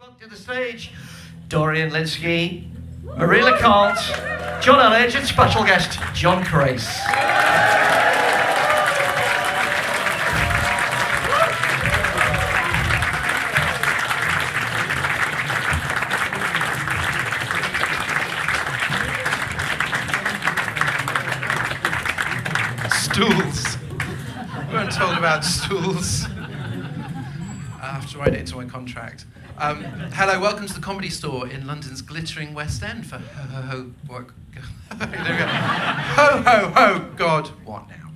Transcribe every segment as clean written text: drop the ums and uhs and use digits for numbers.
welcome to the stage Dorian Lynskey, Marie Conte, Jonn Elledge, and special guest John Crace. Stools. We weren't told about stools. I have to write it into my contract. Hello, welcome to the Comedy Store in London's glittering West End for ho, God, what now?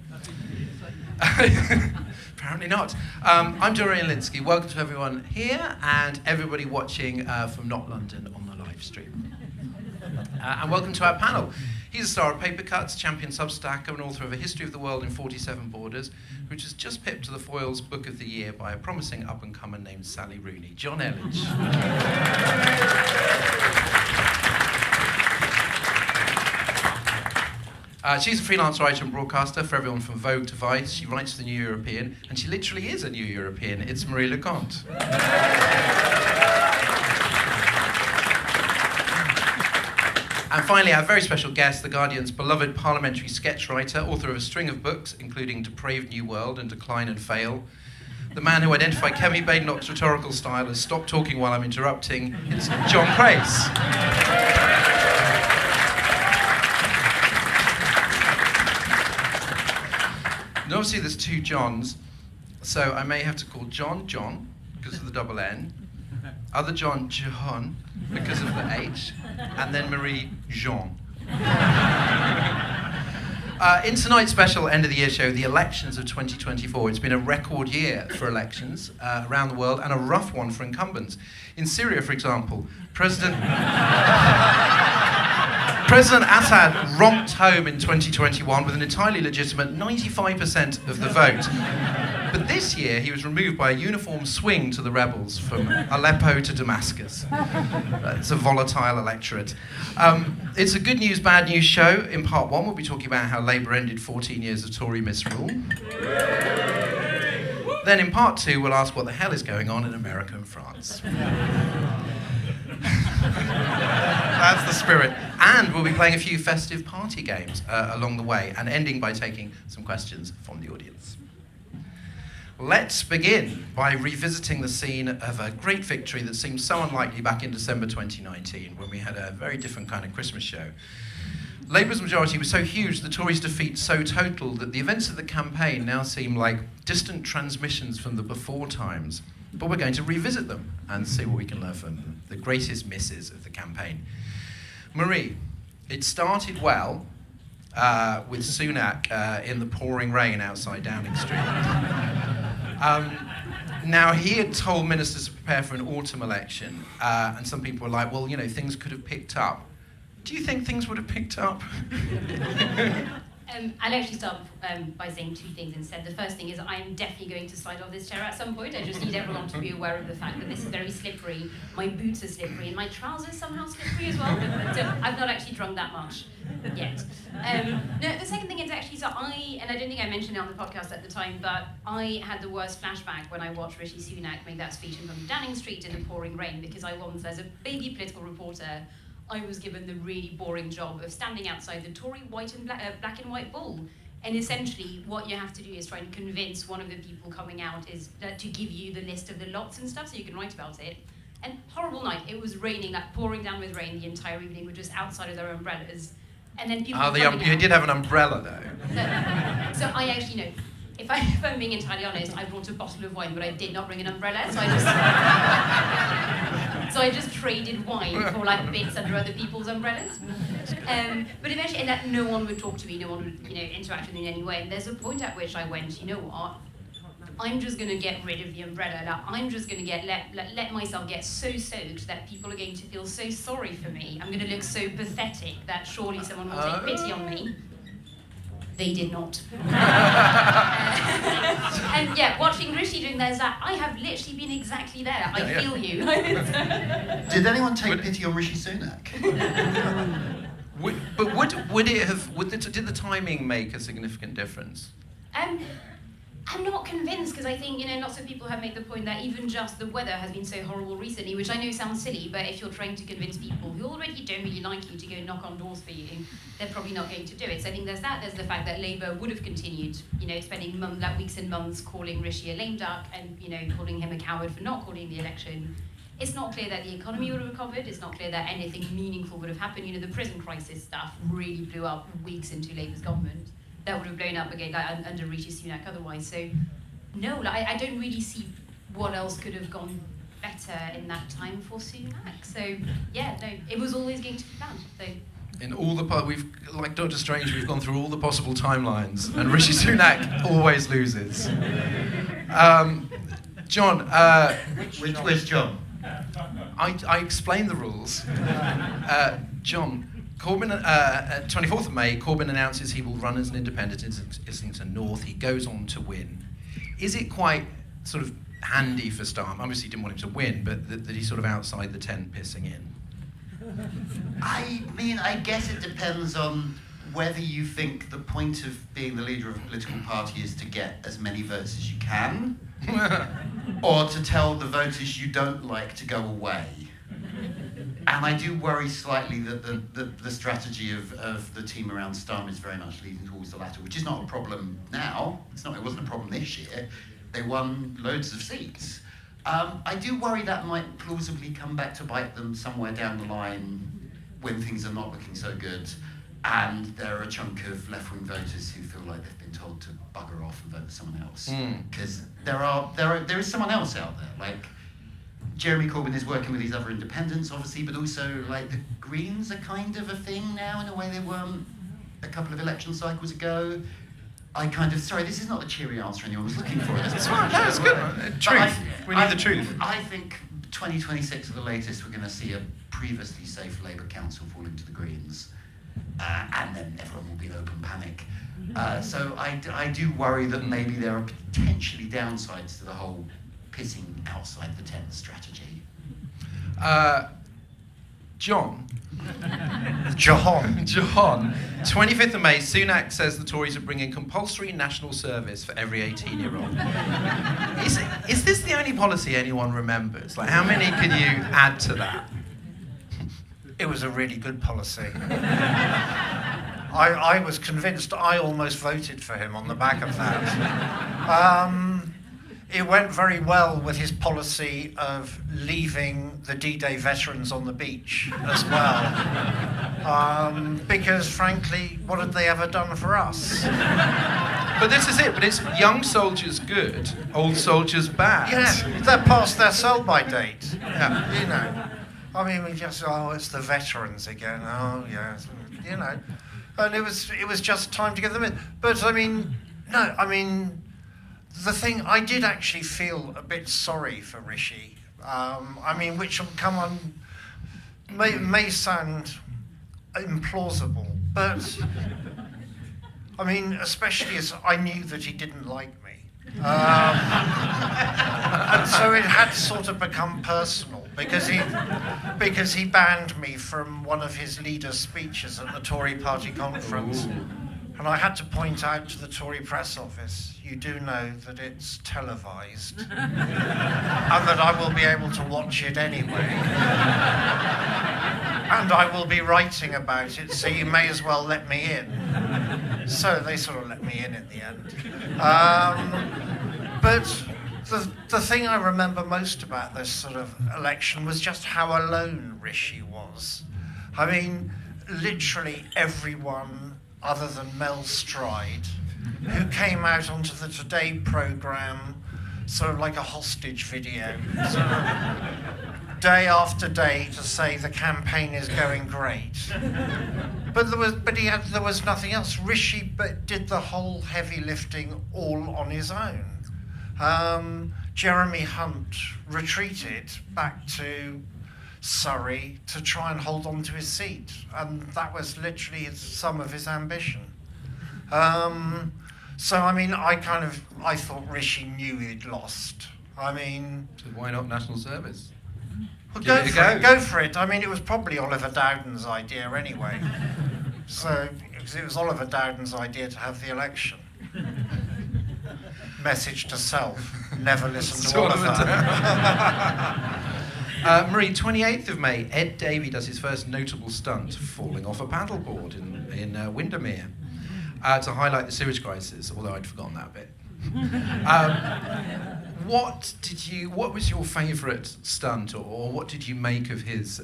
Apparently not. I'm Dorian Lynskey. Welcome to everyone here and everybody watching from not London on the live stream. And welcome to our panel. He's a star of Paper Cuts, champion Substacker, and author of A History of the World in 47 Borders, which has just pipped to the Foyle's Book of the Year by a promising up-and-comer named Sally Rooney. Jonn Elledge. She's a freelance writer and broadcaster for everyone from Vogue to Vice. She writes for the New European, and she literally is a New European. It's Marie Conte. And finally, our very special guest, The Guardian's beloved parliamentary sketchwriter, author of a string of books, including Depraved New World and Decline and Fail. The man who identified Kemi Badenoch's rhetorical style as "Stop talking while I'm interrupting." It's John Crace. And obviously there's two Johns, so I may have to call John, because of the double N. Other John, because of the H, and then Marie, Jean. In tonight's special end of the year show, the elections of 2024, it's been a record year for elections around the world and a rough one for incumbents. In Syria, for example, President Assad romped home in 2021 with an entirely legitimate 95% of the vote. But this year, he was removed by a uniform swing to the rebels from Aleppo to Damascus. It's a volatile electorate. It's a good news, bad news show. In part one, we'll be talking about how Labour ended 14 years of Tory misrule. Then in part two, we'll ask what the hell is going on in America and France. That's the spirit. And we'll be playing a few festive party games along the way, and ending by taking some questions from the audience. Let's begin by revisiting the scene of a great victory that seemed so unlikely back in December 2019, when we had a very different kind of Christmas show. Labour's majority was so huge, the Tories' defeat so total, that the events of the campaign now seem like distant transmissions from the before times. But we're going to revisit them and see what we can learn from them, the greatest misses of the campaign. Marie, it started well with Sunak in the pouring rain outside Downing Street. Now, he had told ministers to prepare for an autumn election, and some people were like, well, you know, things could have picked up. Do you think things would have picked up? I'll actually start by saying two things instead. The first thing is I'm definitely going to slide off this chair at some point. I just need everyone to be aware of the fact that this is very slippery. My boots are slippery and my trousers somehow slippery as well. But I've not actually drunk that much yet. No, the second thing is actually, and I don't think I mentioned it on the podcast at the time, but I had the worst flashback when I watched Rishi Sunak make that speech in front of Downing Street in the pouring rain, because I once, as a baby political reporter, I was given the really boring job of standing outside the Tory black and white bull. And essentially, what you have to do is try and convince one of the people coming out is to give you the list of the lots and stuff so you can write about it. And horrible night. It was raining, like pouring down with rain the entire evening. We're just outside of their umbrellas. And then people you did have an umbrella, though. So I actually, know, if I'm being entirely honest, I brought a bottle of wine, but I did not bring an umbrella, so I just traded wine for like bits under other people's umbrellas. But eventually, and that no one would talk to me, no one would, interact with me in any way. And there's a point at which I went, you know what? I'm just going to get rid of the umbrella. Like, I'm just going to let myself get so soaked that people are going to feel so sorry for me. I'm going to look so pathetic that surely someone will take pity on me. They did not. And yeah, watching Rishi doing that, I have literally been exactly there. I feel you. Did anyone take pity on Rishi Sunak? Did the timing make a significant difference? I'm not convinced, because I think, lots of people have made the point that even just the weather has been so horrible recently, which I know sounds silly, but if you're trying to convince people who already don't really like you to go knock on doors for you, they're probably not going to do it. So I think there's that. There's the fact that Labour would have continued, spending weeks and months calling Rishi a lame duck and, calling him a coward for not calling the election. It's not clear that the economy would have recovered. It's not clear that anything meaningful would have happened. The prison crisis stuff really blew up weeks into Labour's government. That would have blown up again under Rishi Sunak otherwise. So, no, I don't really see what else could have gone better in that time for Sunak. So, yeah, no, it was always going to be planned. So. In all the we've like Doctor Strange, we've gone through all the possible timelines, and Rishi Sunak always loses. John, Where's John? I explained the rules. John. Corbyn, 24th of May, Corbyn announces he will run as an independent in Islington North. He goes on to win. Is it quite sort of handy for Starmer? Obviously, he didn't want him to win, but that he's sort of outside the tent pissing in. I mean, I guess it depends on whether you think the point of being the leader of a political party is to get as many votes as you can, or to tell the voters you don't like to go away. And I do worry slightly that the strategy of the team around Starmer is very much leading towards the latter, which is not a problem now. It wasn't a problem this year. They won loads of seats. I do worry that might plausibly come back to bite them somewhere down the line when things are not looking so good, and there are a chunk of left-wing voters who feel like they've been told to bugger off and vote for someone else. Because there is someone else out there, like. Jeremy Corbyn is working with these other independents, obviously, but also, like, the Greens are kind of a thing now in a way they weren't a couple of election cycles ago. Sorry, this is not the cheery answer anyone was looking for. It's fine, no, it's good. Truth. We need the truth. I think 2026 at the latest, we're going to see a previously safe Labour council falling to the Greens, and then everyone will be in open panic. So I do worry that maybe there are potentially downsides to the whole pissing outside the tent strategy. John. 25th of May, Sunak says the Tories are bringing compulsory national service for every 18-year-old. Is this the only policy anyone remembers? Like, how many can you add to that? It was a really good policy. I was convinced. I almost voted for him on the back of that. It went very well with his policy of leaving the D-Day veterans on the beach as well. Because, frankly, what had they ever done for us? But this is it. But it's young soldiers good, old soldiers bad. Yeah, they're past their sell-by date. Yeah. I mean, we just, it's the veterans again. Oh, yes. And it was just time to get them in. But, the thing, I did actually feel a bit sorry for Rishi. Which will come on, may sound implausible, but especially as I knew that he didn't like me. And so it had sort of become personal because he banned me from one of his leaders' speeches at the Tory party conference. Ooh. And I had to point out to the Tory press office, you do know that it's televised and that I will be able to watch it anyway. And I will be writing about it, so you may as well let me in. So they sort of let me in the end. But the thing I remember most about this sort of election was just how alone Rishi was. Literally everyone other than Mel Stride, who came out onto the Today programme, sort of like a hostage video, sort of day after day to say the campaign is going great. But there was nothing else. Rishi did the whole heavy lifting all on his own. Jeremy Hunt retreated back to Surrey to try and hold on to his seat, and that was literally some of his ambition. I thought Rishi knew he'd lost. So why not national service? Well, go for it. It was probably Oliver Dowden's idea anyway. It was Oliver Dowden's idea to have the election. Message to self, never listen to Oliver. Marie, 28th of May, Ed Davey does his first notable stunt, falling off a paddleboard in Windermere, to highlight the sewage crisis, although I'd forgotten that bit. What was your favourite stunt, or what did you make of his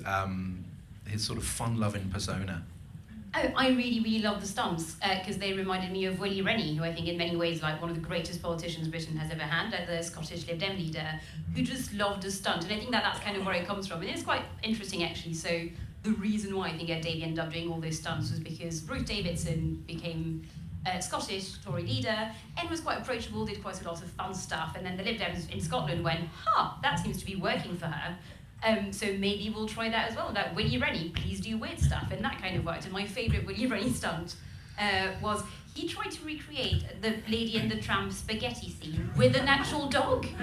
sort of fun-loving persona? Oh, I really, really love the stunts because they reminded me of Willie Rennie, who I think in many ways like one of the greatest politicians Britain has ever had, the Scottish Lib Dem leader, who just loved a stunt. And I think that's kind of where it comes from. And it's quite interesting, actually. So the reason why I think Ed Davey ended up doing all those stunts was because Ruth Davidson became a Scottish Tory leader and was quite approachable, did quite a lot of fun stuff. And then the Lib Dems in Scotland went, that seems to be working for her. So maybe we'll try that as well. That Willie Rennie, please do weird stuff, and that kind of worked. And my favourite Willie Rennie stunt was he tried to recreate the Lady and the Tramp spaghetti scene with an actual dog. And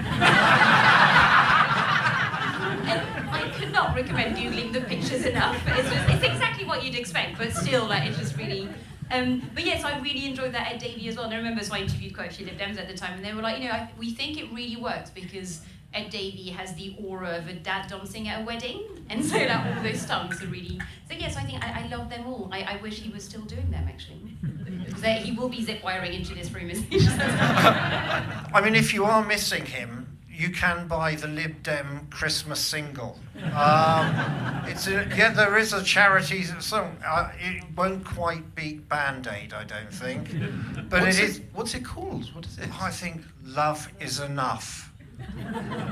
I could not recommend googling the pictures enough. It's exactly what you'd expect, but still, it's just really. But yes, I really enjoyed that Ed Davey as well. And I remember, so I interviewed quite a few Lib Dems at the time, and they were like, we think it really works because Ed Davey has the aura of a dad dancing at a wedding, and so all those stunts are really. So yes, I think I love them all. I wish he was still doing them actually, because he will be zip wiring into this room as he just. I mean, if you are missing him, you can buy the Lib Dem Christmas single. There is a charity song. It won't quite beat Band Aid, I don't think, but What's it called? What is it? I think Love Is Enough.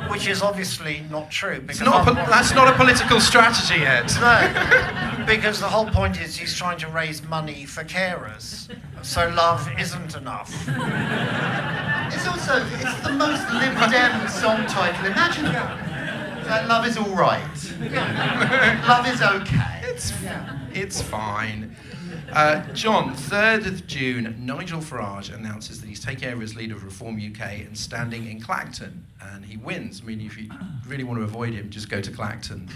Which is obviously not true. Because That's not a political strategy yet. No, because the whole point is he's trying to raise money for carers. So love isn't enough. It's the most Lib Dem song title imaginable. Like, love is all right. Love is okay. It's fine. John, 3rd of June, Nigel Farage announces that he's taking over as leader of Reform UK and standing in Clacton, and he wins. I mean, if you really want to avoid him, just go to Clacton.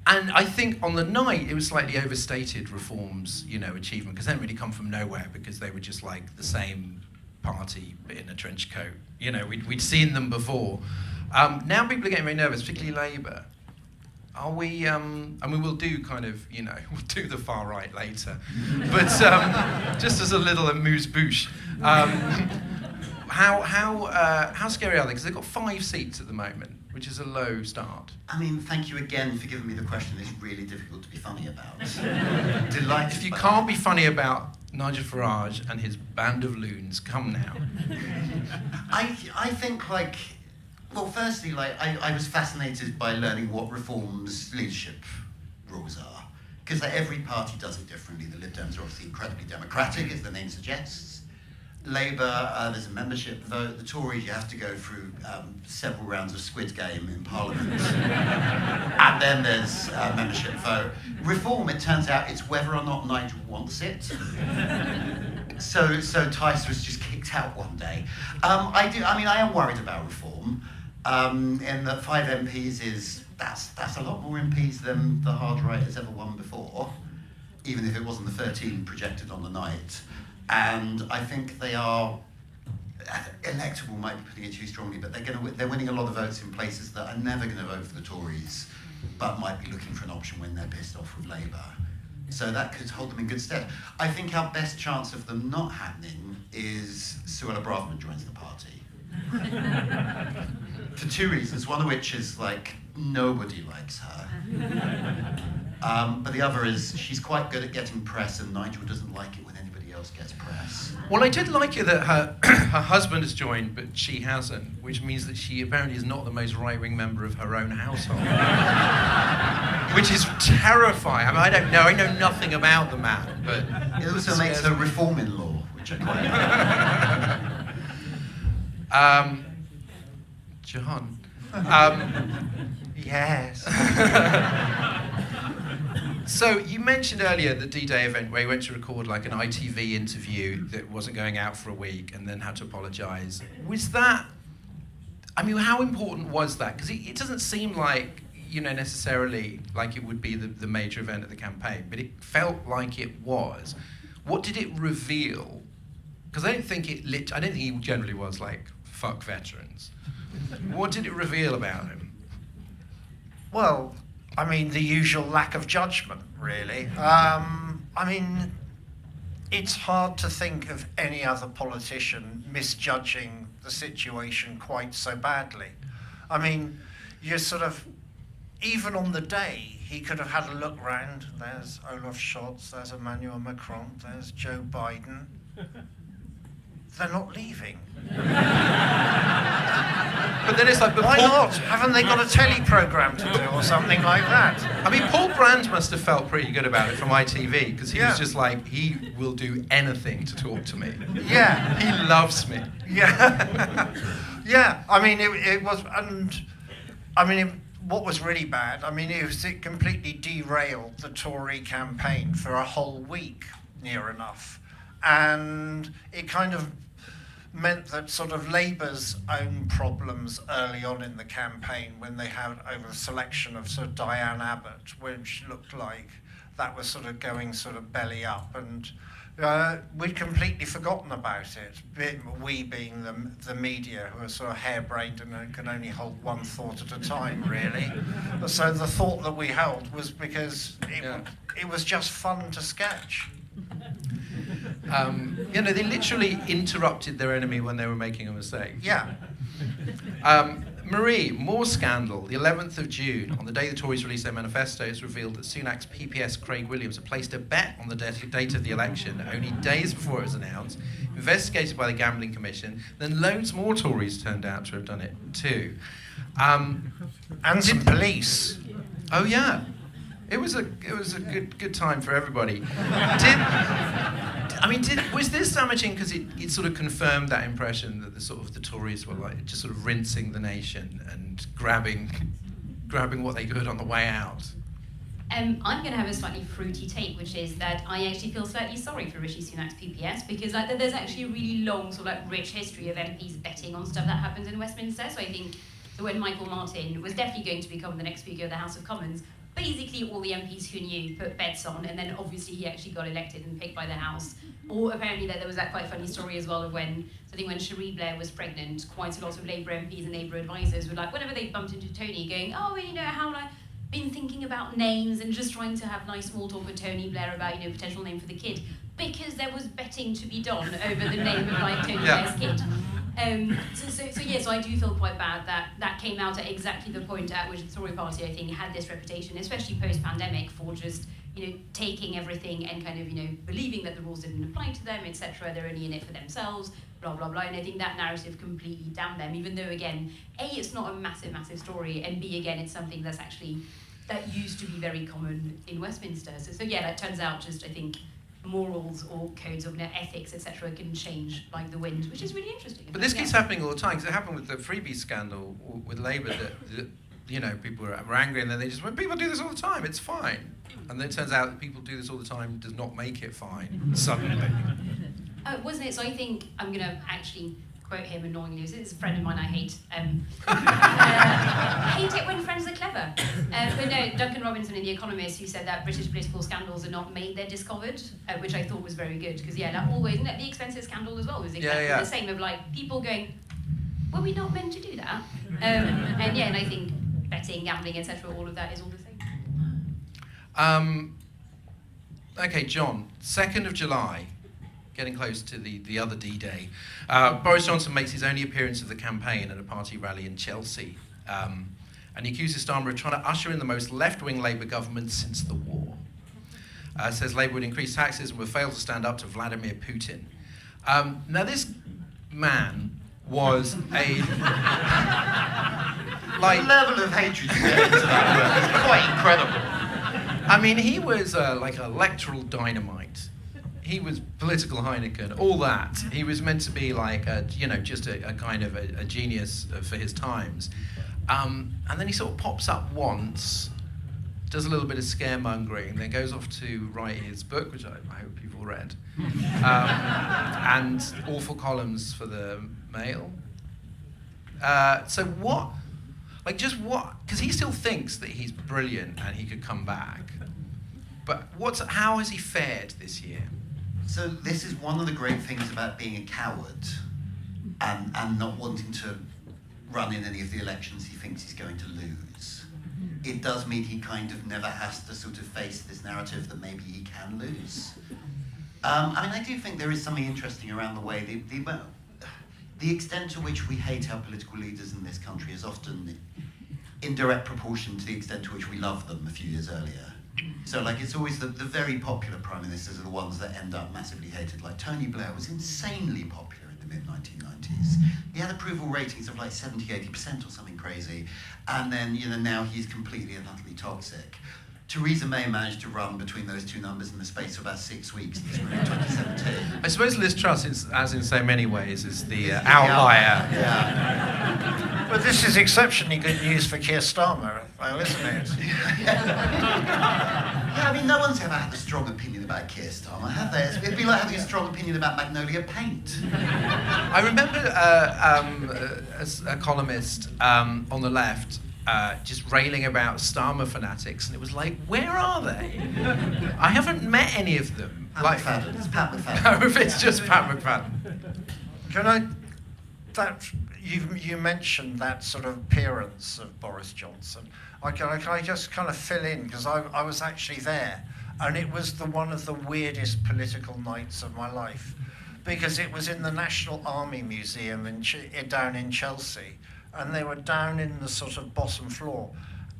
And I think on the night, it was slightly overstated Reform's, achievement, because they didn't really come from nowhere, because they were just like the same party, but in a trench coat. We'd seen them before. Now people are getting very nervous, particularly Labour. Are we, we'll do kind of, we'll do the far right later. But just as a little amuse-bouche, how scary are they? Because they've got 5 seats at the moment, which is a low start. I mean, thank you again for giving me the question it's really difficult to be funny about. Delighted. If you can't be funny about Nigel Farage and his band of loons, come now. I think, well, firstly, I was fascinated by learning what Reform's leadership rules are. Because every party does it differently. The Lib Dems are obviously incredibly democratic, as the name suggests. Labour, there's a membership vote. The Tories, you have to go through several rounds of Squid Game in Parliament. And then there's a membership vote. Reform, it turns out, it's whether or not Nigel wants it. So Tice was just kicked out one day. I am worried about Reform. And that 5 MPs that's a lot more MPs than the hard right has ever won before, even if it wasn't the 13 projected on the night. And I think they are electable, might be putting it too strongly, but they're winning a lot of votes in places that are never going to vote for the Tories, but might be looking for an option when they're pissed off with Labour. So that could hold them in good stead. I think our best chance of them not happening is Suella Braverman joins the party. For 2 reasons, one of which is nobody likes her. But the other is she's quite good at getting press, and Nigel doesn't like it when anybody else gets press. Well, I did like it that her husband has joined, but she hasn't, which means that she apparently is not the most right-wing member of her own household. Which is terrifying. I don't know. I know nothing about the man, but it also makes her reform-in-law, which I quite like. John. Yes. So you mentioned earlier the D-Day event where you went to record an ITV interview that wasn't going out for a week and then had to apologise. Was that, how important was that? Because it doesn't seem like, necessarily like it would be the major event of the campaign, but it felt like it was. what did it reveal? Because I don't think he generally was like, fuck veterans. What did it reveal about him? Well, I mean, the usual lack of judgment, really. It's hard to think of any other politician misjudging the situation quite so badly. I mean, you're sort of, even on the day, he could have had a look round. There's Olaf Scholz, there's Emmanuel Macron, there's Joe Biden. They're not leaving. But then it's like, why not? Haven't they got a telly programme to do or something like that? I mean, Paul Brand must have felt pretty good about it from ITV, because he was just like, he will do anything to talk to me. Yeah. He loves me. Yeah. Yeah, I mean, it was, and I mean, what was really bad, it completely derailed the Tory campaign for a whole week, near enough. And it kind of meant that sort of Labour's own problems early on in the campaign, when they had over the selection of sort of Diane Abbott, which looked like that was sort of going sort of belly up, and we'd completely forgotten about it. We being the media, who are sort of harebrained and can only hold one thought at a time, really. So the thought that we held was because it was just fun to sketch. They literally interrupted their enemy when they were making a mistake. Yeah. Marie, more scandal. The 11th of June, on the day the Tories released their manifesto, it's revealed that Sunak's PPS Craig Williams had placed a bet on the date of the election only days before it was announced, investigated by the Gambling Commission. Then loads more Tories turned out to have done it too. And some police. Oh yeah. It was a good time for everybody. Was this damaging because it sort of confirmed that impression that the Tories were like just sort of rinsing the nation and grabbing what they could on the way out? I'm going to have a slightly fruity take, which is that I actually feel slightly sorry for Rishi Sunak's PPS, because there's actually a really long, sort of rich history of MPs betting on stuff that happens in Westminster. So I think that when Michael Martin was definitely going to become the next Speaker of the House of Commons, basically all the MPs who knew put bets on, and then obviously he actually got elected and picked by the House. Or apparently there was that quite funny story as well of when Cherie Blair was pregnant, quite a lot of Labour MPs and Labour advisors were like, whenever they bumped into Tony, going, how I've been thinking about names and just trying to have nice small talk with Tony Blair about, potential name for the kid, because there was betting to be done over the name of Tony Blair's kid. So I do feel quite bad that came out at exactly the point at which the Tory party, I think, had this reputation, especially post-pandemic, for just, taking everything and kind of, believing that the rules didn't apply to them, etc. They're only in it for themselves, blah, blah, blah. And I think that narrative completely damned them, even though, again, A, it's not a massive, massive story, and B, again, it's something that's actually, that used to be very common in Westminster. So that turns out just, I think, morals or codes of ethics, etc., can change like the wind, which is really interesting. But this keeps happening all the time, because it happened with the freebie scandal with Labour, that people were angry, and then they just went, people do this all the time, it's fine. And then it turns out that people do this all the time does not make it fine, suddenly. Wasn't it? So I think I'm going to actually quote him annoyingly. It's a friend of mine I hate. I hate it when friends are clever. But no, Duncan Robinson in The Economist, who said that British political scandals are not made, they're discovered, which I thought was very good, because that always, and the expensive scandal as well was exactly the same, of people going, were we not meant to do that? And I think betting, gambling, etc., all of that is all the same. Okay, John, 2nd of July, getting close to the other D-Day. Boris Johnson makes his only appearance of the campaign at a party rally in Chelsea. And he accuses Starmer of trying to usher in the most left-wing Labour government since the war. Says Labour would increase taxes and would fail to stand up to Vladimir Putin. Now this man was a... the level of hatred you get into that is quite incredible. He was like electoral dynamite. He was political Heineken, all that. He was meant to be like just a kind of a genius for his times. And then he sort of pops up once, does a little bit of scaremongering, then goes off to write his book, which I hope you've all read, and awful columns for the Mail. So what? Because he still thinks that he's brilliant and he could come back. But how has he fared this year? So this is one of the great things about being a coward and not wanting to run in any of the elections he thinks he's going to lose. It does mean he kind of never has to sort of face this narrative that maybe he can lose. I mean, I do think there is something interesting around the way the extent to which we hate our political leaders in this country is often in direct proportion to the extent to which we love them a few years earlier. So, like, it's always the very popular prime ministers are the ones that end up massively hated. Like, Tony Blair was insanely popular in the mid-1990s. He had approval ratings of like 70, 80% or something crazy. And then, you know, now he's completely and utterly toxic. Theresa May managed to run between those two numbers in the space of about 6 weeks in the spring of 2017. I suppose Liz Truss, as in so many ways, is the outlier. Yeah. But this is exceptionally good news for Keir Starmer, though, isn't it? Yeah, I mean, no one's ever had a strong opinion about Keir Starmer, have they? It'd be like having a strong opinion about Magnolia Paint. I remember as a columnist on the left just railing about Starmer fanatics, and it was like, where are they? I haven't met any of them. Pat Like, McFadden. It's Pat McFadden. no, if it's just Pat McFadden. Can I? You mentioned that sort of appearance of Boris Johnson. Can I just kind of fill in, because I was actually there, and it was one of the weirdest political nights of my life, because it was in the National Army Museum down in Chelsea, and they were down in the sort of bottom floor,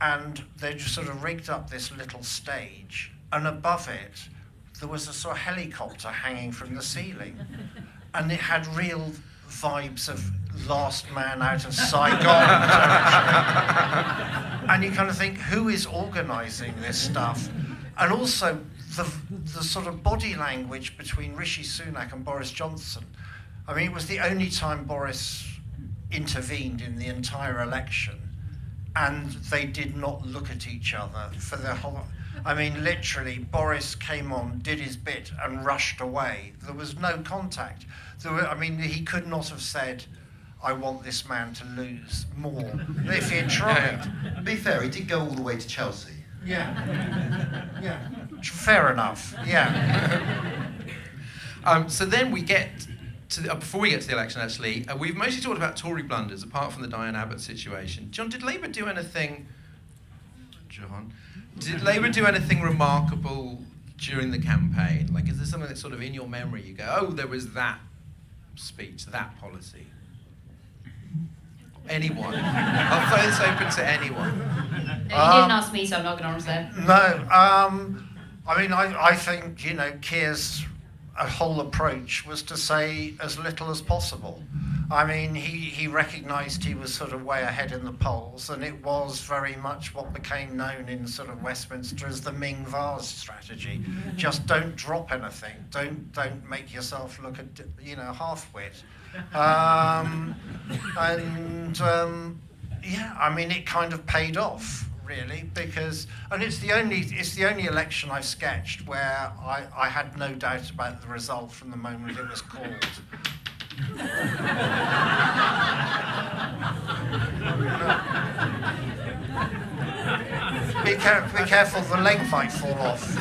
and they just sort of rigged up this little stage, and above it there was a sort of helicopter hanging from the ceiling, and it had real vibes of Last Man Out of Saigon. And you kind of think, who is organising this stuff? And also the sort of body language between Rishi Sunak and Boris Johnson. I mean, it was the only time Boris intervened in the entire election, and they did not look at each other for the whole... I mean, literally, Boris came on, did his bit, and rushed away. There was no contact. He could not have said, I want this man to lose more, if he had tried. To be fair, he did go all the way to Chelsea. Yeah. Fair enough, yeah. So then we get to before we get to the election, actually, we've mostly talked about Tory blunders, apart from the Diane Abbott situation. John, did Labour do anything... Did Labour do anything remarkable during the campaign? Like, is there something that's sort of in your memory? You go, oh, there was that speech, that policy. Anyone? I'll throw this open to anyone. No, you didn't ask me, so I'm not going to answer. No, I think, you know, Keir's whole approach was to say as little as possible. I mean, he recognised he was sort of way ahead in the polls, and it was very much what became known in sort of Westminster as the Ming Vase strategy. Just don't drop anything. Don't make yourself look, half-wit. It kind of paid off, really, because, and it's the only election I've sketched where I had no doubt about the result from the moment it was called. Be careful, the leg might fall off.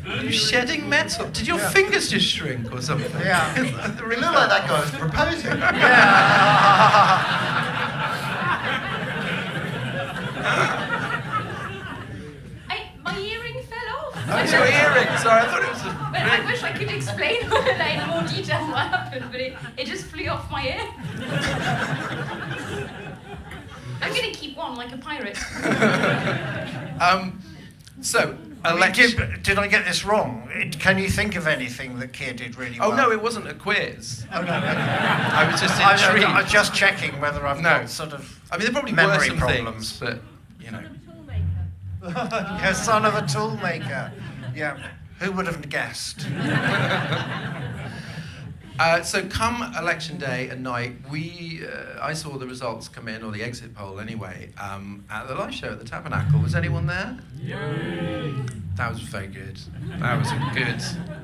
Are you shedding metal? Did your fingers just shrink or something? Yeah. It looked like that guy was proposing. My earring fell off. Oh, it's your earring. Sorry, I thought it was a But I wish I could explain in more detail what happened, but it just flew off my ear. I'm going to keep one like a pirate. Did I get this wrong? Can you think of anything that Keir did really well? Oh, no, it wasn't a quiz. Oh, no. I was just intrigued. I was just checking whether I've got sort of there probably memory were some problems. things, but, you know. Yeah, son of a toolmaker. Yeah, who would have guessed? So come election day at night, I saw the results come in, or the exit poll anyway, at the live show at the Tabernacle. Was anyone there? Yay! That was very good. That was a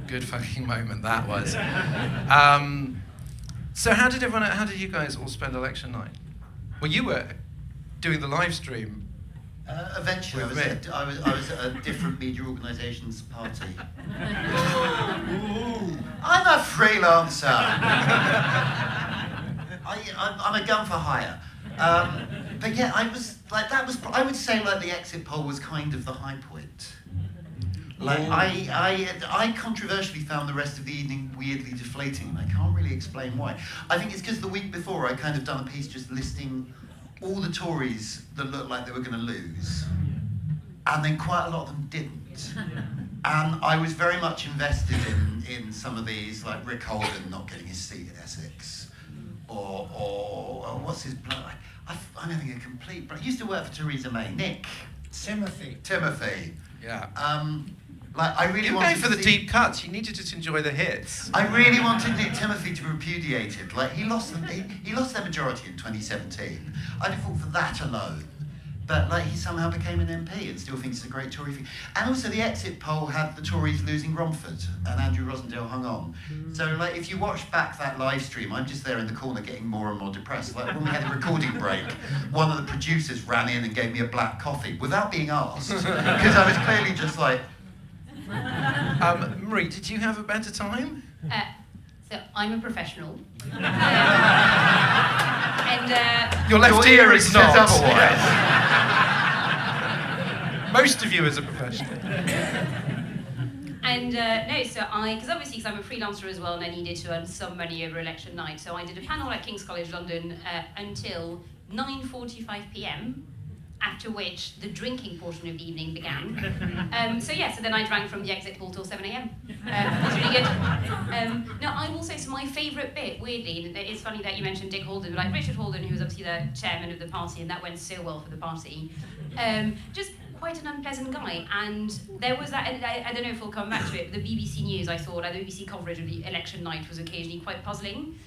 good fucking moment, that was. So how did you guys all spend election night? Well, you were doing the live stream Eventually, With me. I was at a different media organisation's party. I'm a freelancer. I'm a gun for hire. But yeah, I was like, I would say like the exit poll was kind of the high point. Like I controversially found the rest of the evening weirdly deflating, and I can't really explain why. I think it's because the week before I kind of done a piece just listing all the Tories that looked like they were going to lose, and then quite a lot of them didn't. And I was very much invested in some of these, like Rick Holden not getting his seat in Essex, or what's his blood? I'm having a complete. I used to work for Theresa May. Nick. Timothy. Yeah. Like I really You're wanted going for to the see- deep cuts. You need to just enjoy the hits. I really wanted Nick Timothy to be repudiated. Like he lost their majority in 2017. I'd have fought for that alone. But like he somehow became an MP and still thinks it's a great Tory thing. And also the exit poll had the Tories losing Romford and Andrew Rosendale hung on. So like if you watch back that live stream, I'm just there in the corner getting more and more depressed. Like when we had a recording break, one of the producers ran in and gave me a black coffee without being asked. Because I was clearly just like, Marie, did you have a better time? So I'm a professional. And Your left Your ear ear is says not. otherwise. Most of you as a professional. And because obviously I'm a freelancer as well, and I needed to earn some money over election night, so I did a panel at King's College London until 9:45 p.m. After which the drinking portion of the evening began. So then I drank from the exit poll till 7 a.m. It was really good. No, I will say, so my favourite bit, weirdly, and it's funny that you mentioned Dick Holden, but like Richard Holden, who was obviously the chairman of the party, and that went so well for the party, just quite an unpleasant guy. And there was that, and I don't know if we'll come back to it, but the BBC News, I thought, the BBC coverage of the election night was occasionally quite puzzling.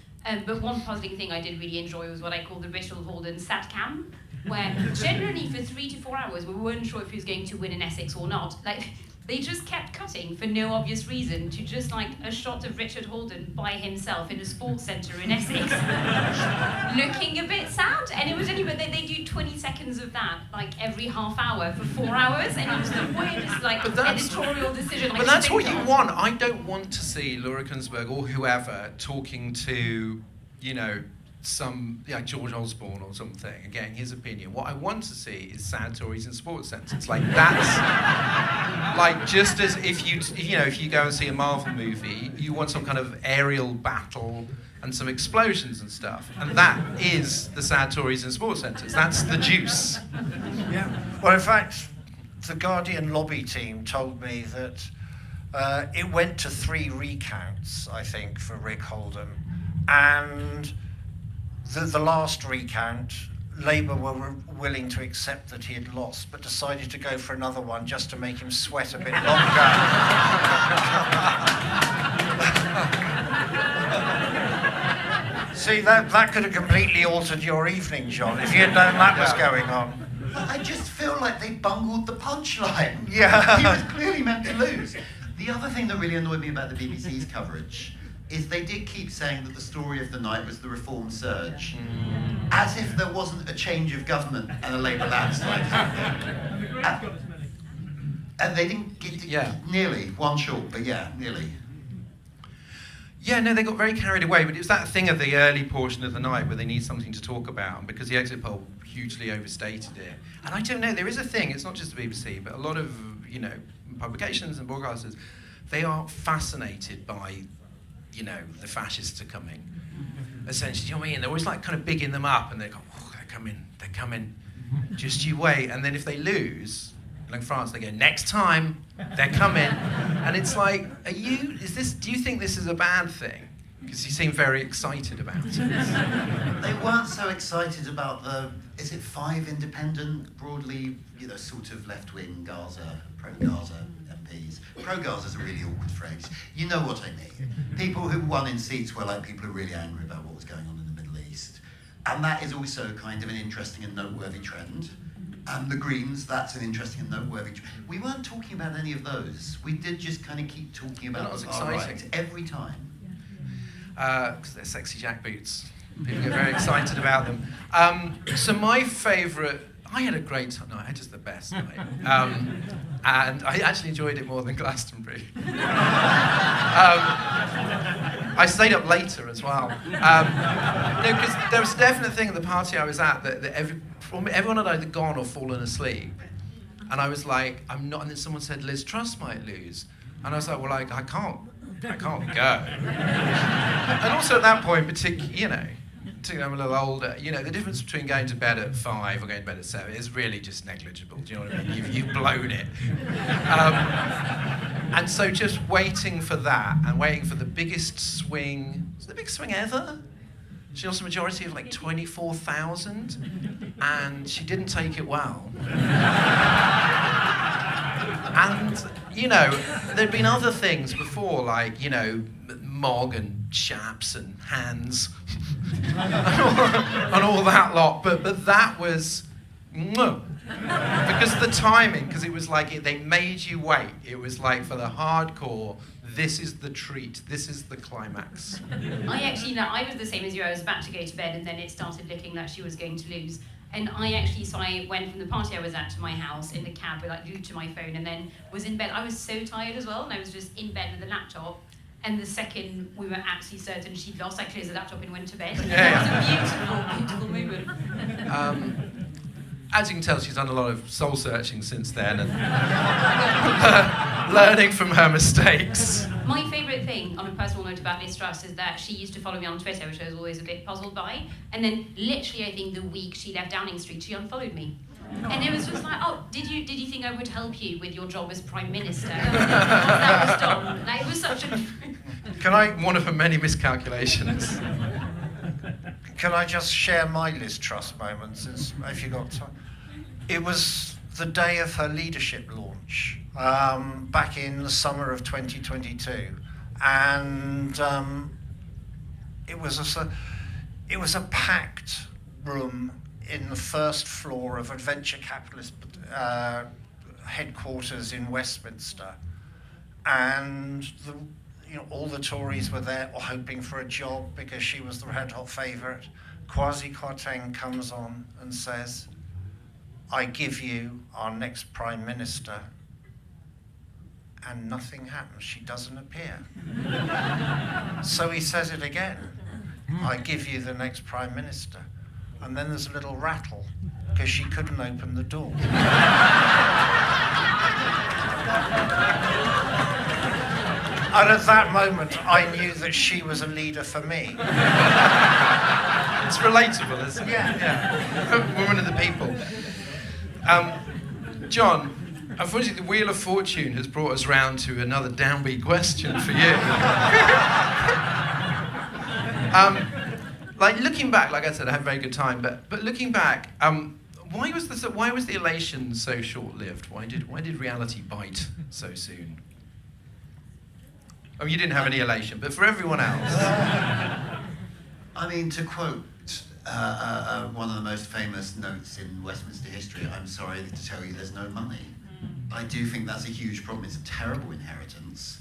But one puzzling thing I did really enjoy was what I call the Richard Holden sat cam, where generally for 3 to 4 hours we weren't sure if he was going to win in Essex or not. Like they just kept cutting for no obvious reason to just like a shot of Richard Holden by himself in a sports centre in Essex, looking a bit sad. And it was only, but they do 20 seconds of that like every half hour for 4 hours, and it was the weirdest like editorial decision. But that's what you want. I don't want to see Laura Kuenssberg or whoever talking to, some George Osborne or something and getting his opinion. What I want to see is sad Tories in sports centres. Like that's like just as if you go and see a Marvel movie, you want some kind of aerial battle and some explosions and stuff. And that is the sad Tories in sports centres. That's the juice. Yeah. Well, in fact, the Guardian lobby team told me that it went to 3 recounts, I think, for Rick Holden, and the last recount, Labour were willing to accept that he had lost, but decided to go for another one just to make him sweat a bit longer. See, that could have completely altered your evening, John, if you had known that was going on. I just feel like they bungled the punchline. Yeah. He was clearly meant to lose. The other thing that really annoyed me about the BBC's coverage is they did keep saying that the story of the night was the reform surge, as if there wasn't a change of government and a Labour landslide. And they didn't get nearly one short, but yeah, nearly. Yeah, no, they got very carried away, but it was that thing of the early portion of the night where they need something to talk about, and because the exit poll hugely overstated it. And I don't know, there is a thing, it's not just the BBC, but a lot of, publications and broadcasters, they are fascinated by, the fascists are coming. Essentially, you know what I mean? They're always like kind of bigging them up, and they go, oh, they're coming, just you wait. And then if they lose, like France, they go, next time, they're coming. And it's like, do you think this is a bad thing? Because you seem very excited about it. They weren't so excited about is it 5 independent, broadly, sort of left-wing Gaza, pro-Gaza MPs. Pro-Gaza is a really awkward phrase. You know what I mean. People who won in seats were like people who are really angry about what was going on in the Middle East. And that is also kind of an interesting and noteworthy trend. And the Greens, that's an interesting and noteworthy trend. We weren't talking about any of those. We did just kind of keep talking about the far right every time. Because they're sexy jackboots. People get very excited about them. So my favourite I had a great time. No, I had just the best night. And I actually enjoyed it more than Glastonbury. I stayed up later as well. Because there was a definite thing at the party I was at that everyone had either gone or fallen asleep. And I was like, I'm not. And then someone said, Liz Truss might lose. And I was like, well, I can't go. And also at that point, particularly I'm a little older, the difference between going to bed at 5 or going to bed at 7 is really just negligible. Do you know what I mean? You've blown it. And so just waiting for that and waiting for the biggest swing, was it the biggest swing ever? She lost a majority of like 24,000, and she didn't take it well. And, there'd been other things before, like, Mog and Chaps and Hands and all that lot, but that was because of the timing, because it was like they made you wait. It was like for the hardcore, this is the treat, this is the climax. I was the same as you. I was about to go to bed, and then it started looking like she was going to lose. And I went from the party I was at to my house in the cab, glued to my phone, and then was in bed. I was so tired as well, and I was just in bed with the laptop. And the second we were absolutely certain she'd lost, I closed the laptop and went to bed. It was a beautiful moment. As you can tell, she's done a lot of soul searching since then and learning from her mistakes. My favourite thing, on a personal note about Liz Truss, is that she used to follow me on Twitter, which I was always a bit puzzled by. And then, literally, I think the week she left Downing Street, she unfollowed me. And it was just like, oh, did you think I would help you with your job as Prime Minister? That was done. It was such a... One of her many miscalculations. Can I just share my Liz Truss moments, if you got time? It was the day of her leadership launch, back in the summer of 2022, and it was a packed room in the first floor of a venture capitalist headquarters in Westminster, and all the Tories were there hoping for a job because she was the red hot favourite. Kwasi Kwarteng comes on and says, I give you our next Prime Minister. And nothing happens. She doesn't appear. So he says it again. I give you the next Prime Minister. And then there's a little rattle because she couldn't open the door. And at that moment, I knew that she was a leader for me. It's relatable, isn't it? Yeah. Woman of the people. John, unfortunately, the Wheel of Fortune has brought us round to another downbeat question for you. Looking back, like I said, I had a very good time, but looking back, why was the elation so short-lived? Why did reality bite so soon? I mean, you didn't have any elation, but for everyone else. I mean, to quote one of the most famous notes in Westminster history, I'm sorry to tell you there's no money. I do think that's a huge problem. It's a terrible inheritance.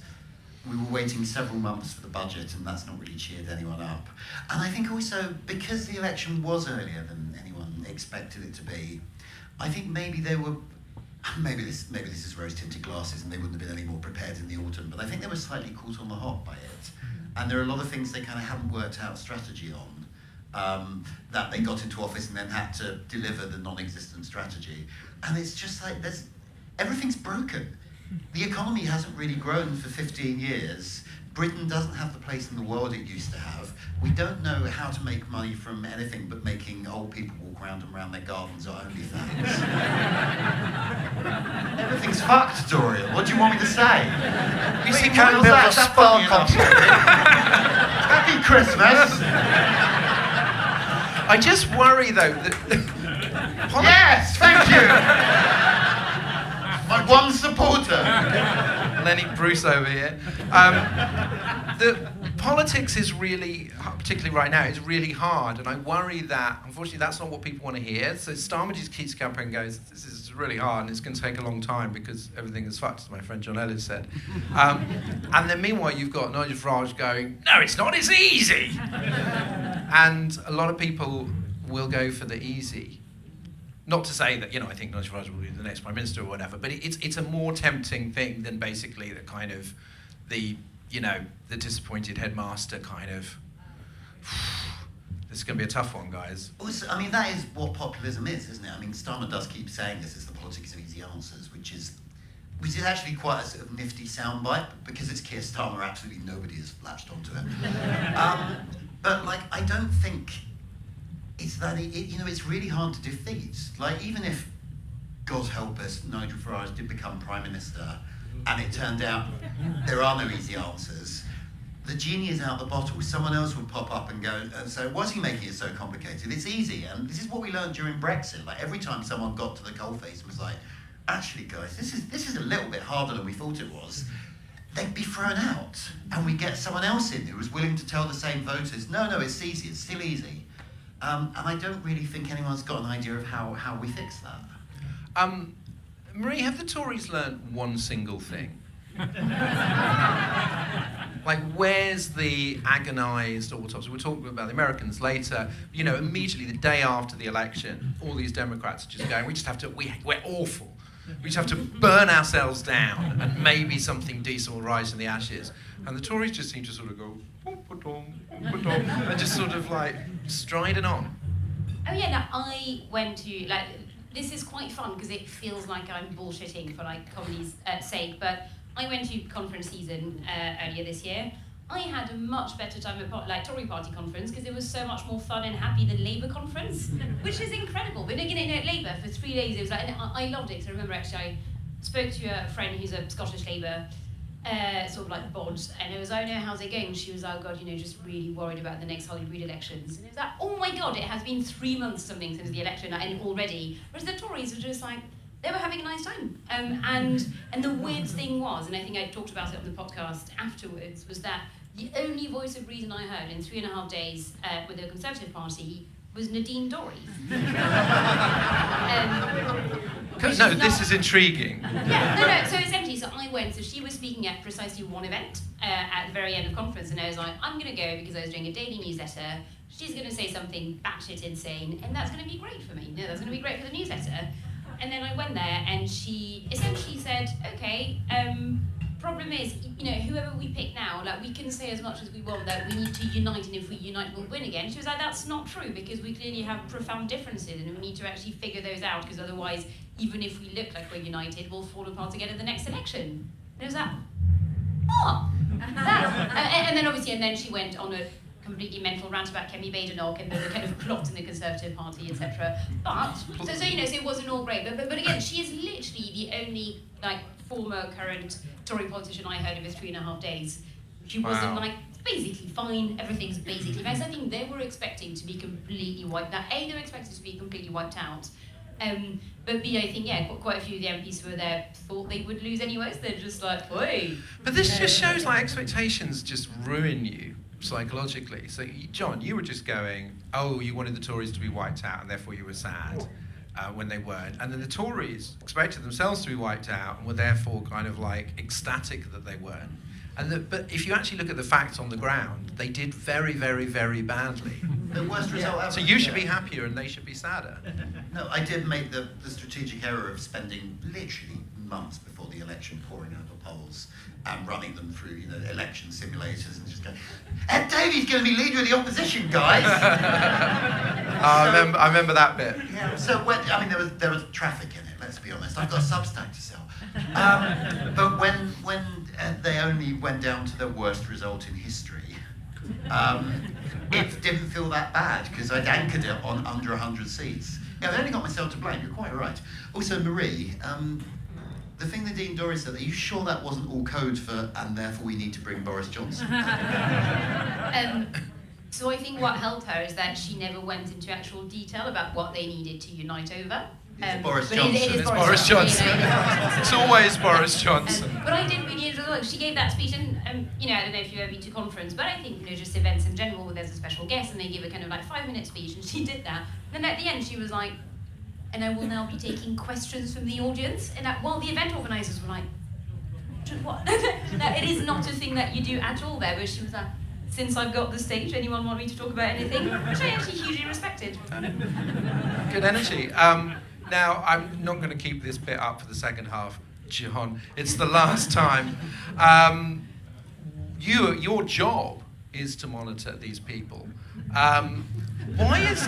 We were waiting several months for the budget, and that's not really cheered anyone up. And I think also, because the election was earlier than anyone expected it to be, I think maybe they were... Maybe this is rose-tinted glasses and they wouldn't have been any more prepared in the autumn, but I think they were slightly caught on the hop by it. And there are a lot of things they kind of haven't worked out strategy on, that they got into office and then had to deliver the non-existent strategy. And it's just like, everything's broken. The economy hasn't really grown for 15 years. Britain doesn't have the place in the world it used to have. We don't know how to make money from anything but making old people walk around and around their gardens or OnlyFans. Everything's fucked, Dorian. What do you want me to say? You see kind of a bit of a spark on Happy Christmas! I just worry, though, that... Yes, thank you! My one supporter. Lenny Bruce over here. The politics is really, particularly right now, is really hard, and I worry that, unfortunately, that's not what people want to hear. So Starmer just keeps campaign and goes, this is really hard, and it's going to take a long time because everything is fucked, as my friend Jonn Elledge said. And then meanwhile, you've got Nigel Farage going, no, it's not, it's easy. And a lot of people will go for the easy. Not to say that, I think Nigel Farage will be the next Prime Minister or whatever, but it's a more tempting thing than basically the kind of the disappointed headmaster kind of, this is going to be a tough one, guys. Also, I mean, that is what populism is, isn't it? I mean, Starmer does keep saying this is the politics of easy answers, which is actually quite a sort of nifty soundbite, but because it's Keir Starmer, absolutely nobody has latched onto it. But like, I don't think it's that, it's really hard to defeat. Like, even if, God help us, Nigel Farage did become Prime Minister, and it turned out there are no easy answers, the genie is out the bottle. Someone else would pop up and go, so why is he making it so complicated? It's easy, and this is what we learned during Brexit. Like, every time someone got to the coalface and was like, actually, guys, this is a little bit harder than we thought it was, they'd be thrown out, and we get someone else in who was willing to tell the same voters, no, it's easy, it's still easy. And I don't really think anyone's got an idea of how we fix that. Marie, have the Tories learnt one single thing? Like, where's the agonised autopsy? We'll talk about the Americans later. Immediately the day after the election, all these Democrats are just going, we're awful. We just have to burn ourselves down and maybe something decent will rise in the ashes. And the Tories just seem to sort of go, and just sort of like striding on. Oh yeah, no, I went to, this is quite fun because it feels like I'm bullshitting for comedy's sake, but I went to conference season earlier this year. I had a much better time at Tory party conference because it was so much more fun and happy than Labour conference, which is incredible. But again, at Labour for 3 days, it was and I loved it. So I remember actually I spoke to a friend who's a Scottish Labour, sort of like bod, and it was, oh no, how's it going? And she was, oh God, just really worried about the next Holyrood elections. And it was like, oh my God, it has been 3 months something since the election and already. Whereas the Tories were just like, they were having a nice time. And the weird thing was, and I think I talked about it on the podcast afterwards, was that the only voice of reason I heard in 3.5 days with the Conservative Party was Nadine Dorries. No, this is intriguing. Yeah, no. So essentially, I went. So she was speaking at precisely one event at the very end of conference, and I was like, I'm going to go because I was doing a daily newsletter. She's going to say something batshit insane, and that's going to be great for me. No, that's going to be great for the newsletter. And then I went there, and she essentially said, okay, problem is, whoever we pick now, we can say as much as we want that we need to unite, and if we unite, we'll win again. She was like, that's not true, because we clearly have profound differences, and we need to actually figure those out, because otherwise, even if we look like we're united, we'll fall apart again at the next election. And it was like, oh, and then obviously, and then she went on a completely mental rant about Kemi Badenoch and the kind of plot in the Conservative Party, etc. But so so it wasn't all great. But again, she is literally the only former current Tory politician I heard over 3.5 days. She wasn't it's basically fine. Everything's basically fine. So I think they were expecting to be completely wiped out. They were expected to be completely wiped out. But B, I think quite a few of the MPs who were there thought they would lose anyway. So they're just like, oi. But this just shows expectations just ruin you psychologically. So, John, you were just going, oh, you wanted the Tories to be wiped out, and therefore you were sad when they weren't. And then the Tories expected themselves to be wiped out, and were therefore kind of ecstatic that they weren't. But if you actually look at the facts on the ground, they did very, very, very badly. The worst result ever. So you should be happier, and they should be sadder. No, I did make the strategic error of spending literally months before the election pouring over polls and running them through, election simulators and just going, Ed Davey's going to be leader of the opposition, guys. I remember that bit. Yeah. So there was traffic in it. Let's be honest. I've got a Substack to sell. But when they only went down to the worst result in history, it didn't feel that bad because I'd anchored it on under 100 seats. Yeah, I only got myself to blame. You're quite right. Also, Marie. The thing that Dean Dorries said, are you sure that wasn't all code for, and therefore we need to bring Boris Johnson? So I think what helped her is that she never went into actual detail about what they needed to unite over. It's Boris Johnson. It's Boris Johnson. It's always Boris Johnson. But I did really enjoy it. She gave that speech, and I don't know if you've ever been to conference, but I think just events in general, where there's a special guest and they give a kind of 5-minute speech, and she did that. And then at the end, she was like, and I will now be taking questions from the audience. And while the event organisers were like, what? It is not a thing that you do at all there. But she was like, since I've got the stage, anyone want me to talk about anything? Which I actually hugely respected. Good energy. Now, I'm not going to keep this bit up for the second half, John. It's the last time. Your job is to monitor these people. Why is...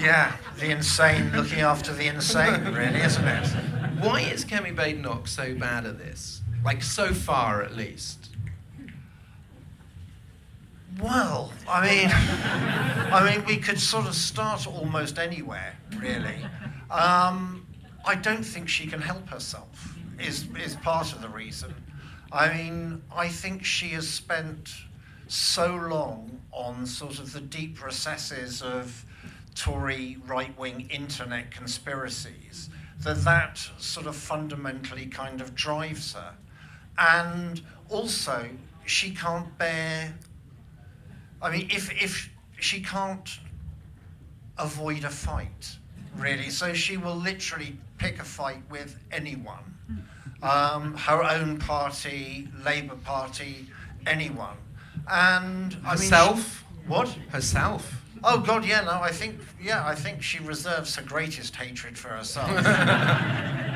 Yeah, the insane looking after the insane, really, isn't it? Why is Kemi Badenoch so bad at this? Like, so far, at least. Well, I mean, we could sort of start almost anywhere, really. I don't think she can help herself, is part of the reason. I mean, I think she has spent so long on sort of the deep recesses of Tory right-wing internet conspiracies that sort of fundamentally kind of drives her. And also, she can't bear... I mean, if she can't avoid a fight, really, so she will literally pick a fight with anyone. Her own party, Labour Party, anyone. And herself? I mean, what? Herself? Oh God, yeah, no, I think she reserves her greatest hatred for herself.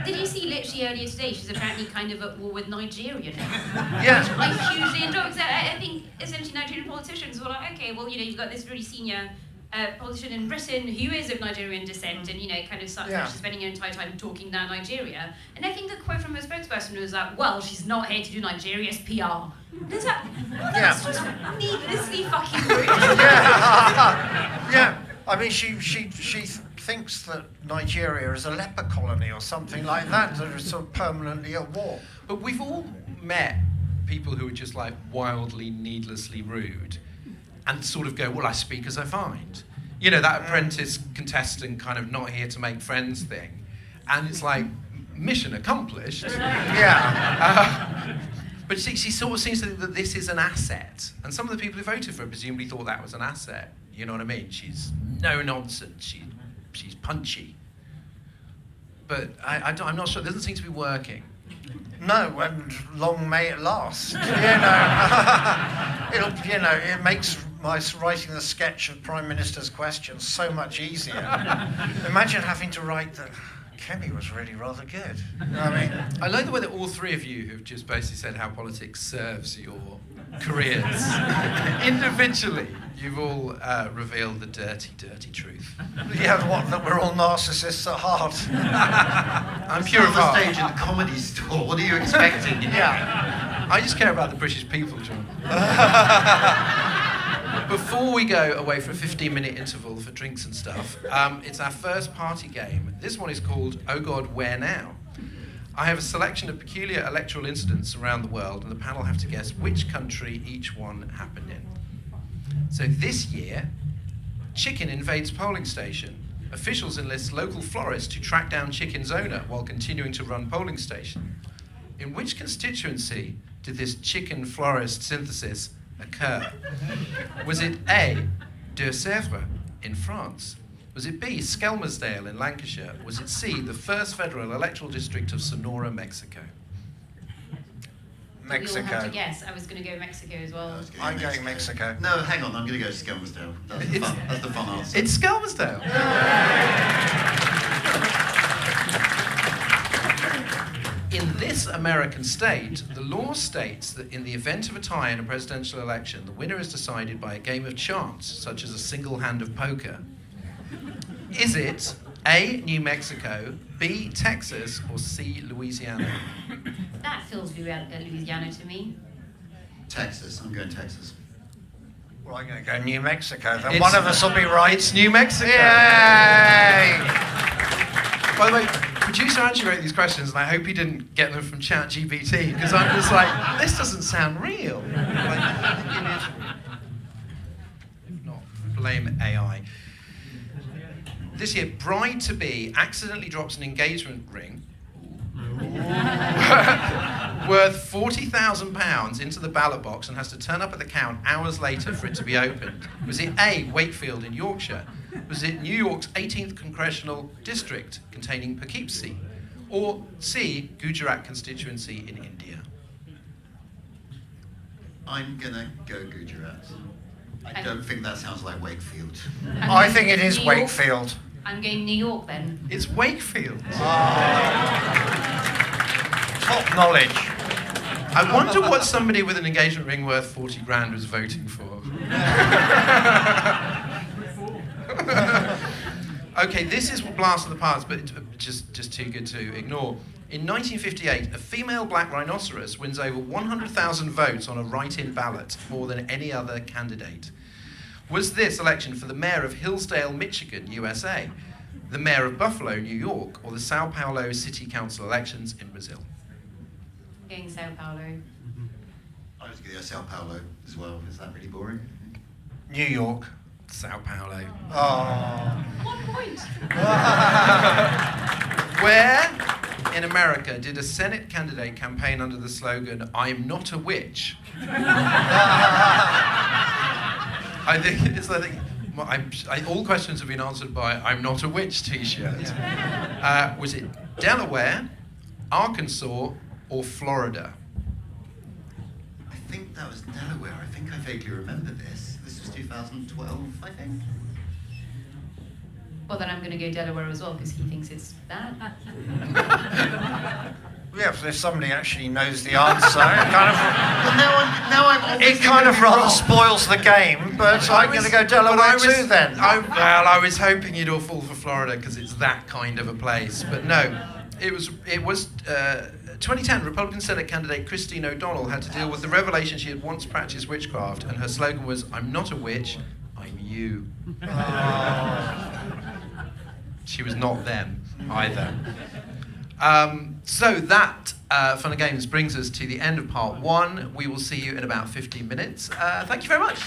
Did you see literally earlier today, she's apparently kind of at war with Nigeria now? Yeah. I hugely enjoy it, because I think essentially Nigerian politicians were like, okay, well, you've got this really senior politician in Britain who is of Nigerian descent and, kind of starts actually spending her entire time talking down Nigeria. And I think the quote from her spokesperson was that, well, she's not here to do Nigeria's PR. That's just needlessly fucking rude. Yeah. I mean, she thinks that Nigeria is a leper colony or something like that is sort of permanently at war. But we've all met people who are just like wildly, needlessly rude and sort of go, well, I speak as I find. That apprentice contestant kind of not here to make friends thing. And it's like, mission accomplished. Yeah. But she sort of seems to think that this is an asset. And some of the people who voted for her presumably thought that was an asset. You know what I mean? She's no nonsense. She's punchy. But I'm not sure. It doesn't seem to be working. No, and long may it last. It makes writing the sketch of Prime Minister's questions so much easier. Imagine having to write the... Kemi was really rather good. I like the way that all three of you have just basically said how politics serves your careers. Individually, you've all revealed the dirty, dirty truth. Yeah, that we're all narcissists at heart. I'm pure of heart. Stage in the comedy store. What are you expecting? Yeah. I just care about the British people, John. Before we go away for a 15-minute interval for drinks and stuff, it's our first party game. This one is called Oh God, Where Now? I have a selection of peculiar electoral incidents around the world, and the panel have to guess which country each one happened in. So this year, chicken invades polling station. Officials enlist local florist to track down chicken's owner while continuing to run polling station. In which constituency did this chicken florist synthesis occur? Was it A, De Sèvres in France? Was it B, Skelmersdale in Lancashire? Was it C, the first federal electoral district of Sonora, Mexico? Mexico. We all have to guess. I was going to go Mexico as well. I'm going Mexico. No, hang on. I'm going to go Skelmersdale. That's the fun answer. It's Skelmersdale. In this American state, the law states that in the event of a tie in a presidential election, the winner is decided by a game of chance, such as a single hand of poker. Is it A, New Mexico, B, Texas, or C, Louisiana? That feels Louisiana to me. Texas. I'm going Texas. Well, I'm going to go New Mexico. Then one of us will be right. It's New Mexico. Yay! By the way, producer Angie wrote these questions, and I hope he didn't get them from ChatGPT, because I'm just like, this doesn't sound real. If not, blame AI. This year, bride-to-be accidentally drops an engagement ring worth £40,000 into the ballot box and has to turn up at the count hours later for it to be opened. Was it A, Wakefield in Yorkshire? Was it New York's 18th Congressional District containing Poughkeepsie? Or C, Gujarat constituency in India? I'm going to go Gujarat. I don't think that sounds like Wakefield. I think it is Wakefield. I'm going New York then. It's Wakefield. Top knowledge. I wonder what somebody with an engagement ring worth 40 grand was voting for. Okay, this is Blast of the Past, but it's just too good to ignore. In 1958, a female black rhinoceros wins over 100,000 votes on a write-in ballot, more than any other candidate. Was this election for the mayor of Hillsdale, Michigan, USA, the mayor of Buffalo, New York, or the Sao Paulo City Council elections in Brazil? I'm going Sao Paulo. I was going to go Sao Paulo as well. Is that really boring? New York. Sao Paulo. Oh. 1 point. Where in America did a Senate candidate campaign under the slogan, "I'm not a witch"? I think it's like all questions have been answered by "I'm not a witch" t-shirt. Was it Delaware, Arkansas, or Florida? I think that was Delaware. I think I vaguely remember this. This was 2012, I think. Well, then I'm going to go Delaware as well because he thinks it's that. Yeah, if somebody actually knows the answer, it kind of, Well, now I'm always it kind of gonna be rather wrong. spoils the game, but I'm going to go Delaware too then. I was hoping you'd all fall for Florida because it's that kind of a place, but no. It was 2010, Republican Senate candidate Christine O'Donnell had to deal with the revelation she had once practiced witchcraft, and her slogan was, "I'm not a witch, I'm you." She was not them either. So that, Fun and Games, brings us to the end of part 1. We will see you in about 15 minutes. Thank you very much.